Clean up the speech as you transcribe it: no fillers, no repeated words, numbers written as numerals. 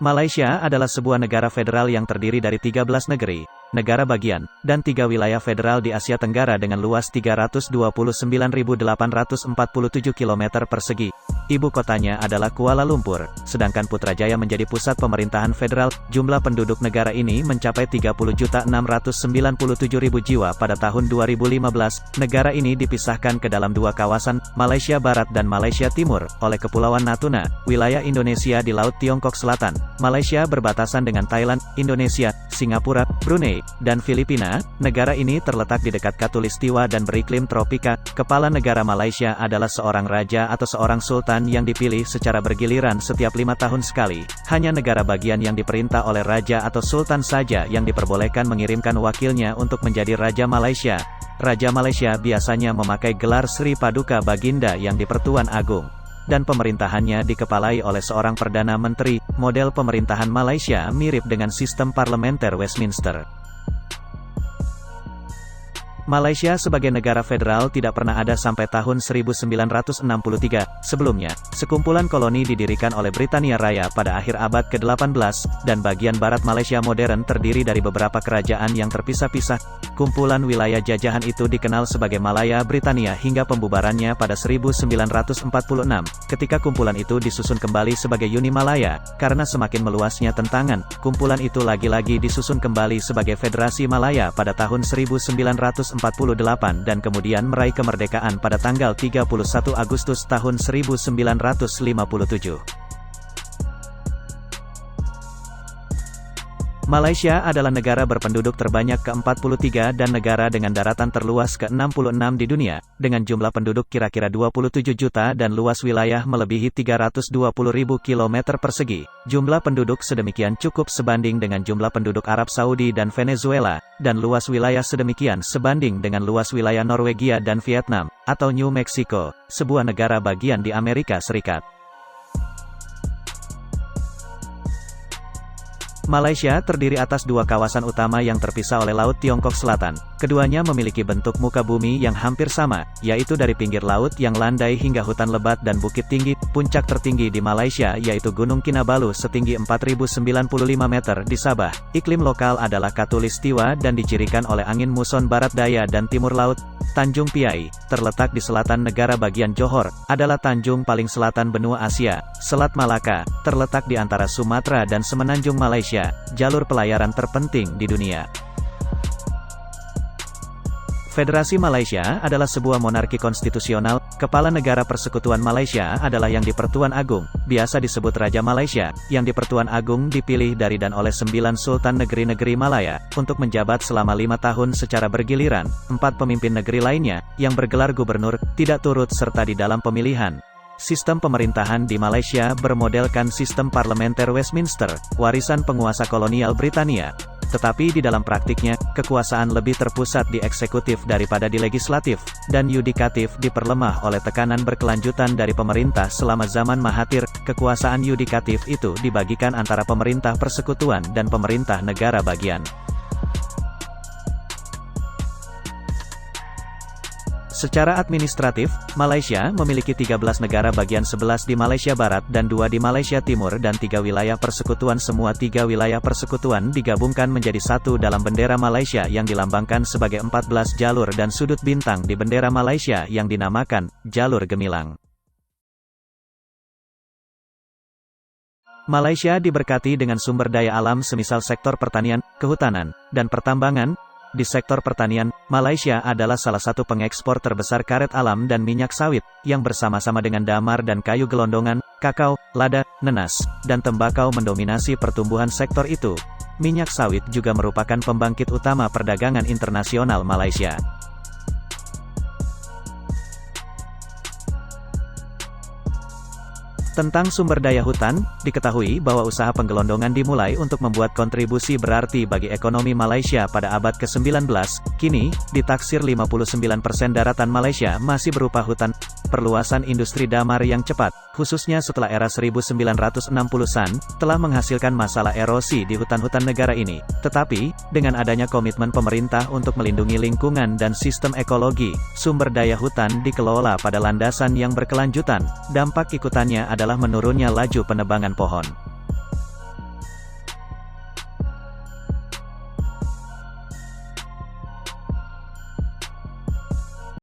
Malaysia adalah sebuah negara federal yang terdiri dari 13 negeri, negara bagian, dan 3 wilayah federal di Asia Tenggara dengan luas 329.847 km persegi. Ibu kotanya adalah Kuala Lumpur, sedangkan Putrajaya menjadi pusat pemerintahan federal. Jumlah penduduk negara ini mencapai 30.697.000 jiwa pada tahun 2015. Negara ini dipisahkan ke dalam dua kawasan, Malaysia Barat dan Malaysia Timur, oleh Kepulauan Natuna, wilayah Indonesia di Laut Tiongkok Selatan. Malaysia berbatasan dengan Thailand, Indonesia, Singapura, Brunei, dan Filipina. Negara ini terletak di dekat Khatulistiwa dan beriklim tropika. Kepala negara Malaysia adalah seorang raja atau seorang sultan yang dipilih secara bergiliran setiap 5 tahun sekali. Hanya negara bagian yang diperintah oleh raja atau sultan saja yang diperbolehkan mengirimkan wakilnya untuk menjadi Raja Malaysia. Raja Malaysia biasanya memakai gelar Sri Paduka Baginda yang di Pertuan Agung, dan pemerintahannya dikepalai oleh seorang Perdana Menteri. Model pemerintahan Malaysia mirip dengan sistem parlementer Westminster. Malaysia sebagai negara federal tidak pernah ada sampai tahun 1963. Sebelumnya, sekumpulan koloni didirikan oleh Britania Raya pada akhir abad ke-18, dan bagian barat Malaysia modern terdiri dari beberapa kerajaan yang terpisah-pisah. Kumpulan wilayah jajahan itu dikenal sebagai Malaya Britania hingga pembubarannya pada 1946, ketika kumpulan itu disusun kembali sebagai Uni Malaya. Karena semakin meluasnya tentangan, kumpulan itu lagi-lagi disusun kembali sebagai Federasi Malaya pada tahun 1948 dan kemudian meraih kemerdekaan pada tanggal 31 Agustus tahun 1957. Malaysia adalah negara berpenduduk terbanyak ke-43 dan negara dengan daratan terluas ke-66 di dunia, dengan jumlah penduduk kira-kira 27 juta dan luas wilayah melebihi 320.000 km persegi. Jumlah penduduk sedemikian cukup sebanding dengan jumlah penduduk Arab Saudi dan Venezuela, dan luas wilayah sedemikian sebanding dengan luas wilayah Norwegia dan Vietnam, atau New Mexico, sebuah negara bagian di Amerika Serikat. Malaysia terdiri atas dua kawasan utama yang terpisah oleh Laut Tiongkok Selatan. Keduanya memiliki bentuk muka bumi yang hampir sama, yaitu dari pinggir laut yang landai hingga hutan lebat dan bukit tinggi. Puncak tertinggi di Malaysia yaitu Gunung Kinabalu setinggi 4.095 meter di Sabah. Iklim lokal adalah Khatulistiwa dan dicirikan oleh angin muson barat daya dan timur laut. Tanjung Piai, terletak di selatan negara bagian Johor, adalah tanjung paling selatan benua Asia. Selat Malaka, terletak di antara Sumatera dan Semenanjung Malaysia, jalur pelayaran terpenting di dunia. Federasi Malaysia adalah sebuah monarki konstitusional. Kepala negara Persekutuan Malaysia adalah yang di Pertuan Agung, biasa disebut Raja Malaysia, yang di Pertuan Agung dipilih dari dan oleh 9 sultan negeri-negeri Malaya, untuk menjabat selama 5 tahun secara bergiliran. 4 pemimpin negeri lainnya, yang bergelar gubernur, tidak turut serta di dalam pemilihan. Sistem pemerintahan di Malaysia bermodelkan sistem parlementer Westminster, warisan penguasa kolonial Britania. Tetapi di dalam praktiknya, kekuasaan lebih terpusat di eksekutif daripada di legislatif, dan yudikatif diperlemah oleh tekanan berkelanjutan dari pemerintah selama zaman Mahathir. Kekuasaan yudikatif itu dibagikan antara pemerintah persekutuan dan pemerintah negara bagian. Secara administratif, Malaysia memiliki 13 negara bagian, 11 di Malaysia Barat dan 2 di Malaysia Timur dan 3 wilayah persekutuan. Semua 3 wilayah persekutuan digabungkan menjadi satu dalam bendera Malaysia yang dilambangkan sebagai 14 jalur dan sudut bintang di bendera Malaysia yang dinamakan jalur gemilang. Malaysia diberkati dengan sumber daya alam semisal sektor pertanian, kehutanan, dan pertambangan. Di sektor pertanian, Malaysia adalah salah satu pengekspor terbesar karet alam dan minyak sawit, yang bersama-sama dengan damar dan kayu gelondongan, kakao, lada, nenas, dan tembakau mendominasi pertumbuhan sektor itu. Minyak sawit juga merupakan pembangkit utama perdagangan internasional Malaysia. Tentang sumber daya hutan, diketahui bahwa usaha penggelondongan dimulai untuk membuat kontribusi berarti bagi ekonomi Malaysia pada abad ke-19. Kini, ditaksir 59% daratan Malaysia masih berupa hutan. Perluasan industri damar yang cepat, khususnya setelah era 1960-an, telah menghasilkan masalah erosi di hutan-hutan negara ini. Tetapi, dengan adanya komitmen pemerintah untuk melindungi lingkungan dan sistem ekologi, sumber daya hutan dikelola pada landasan yang berkelanjutan. Dampak ikutannya adalah menurunnya laju penebangan pohon.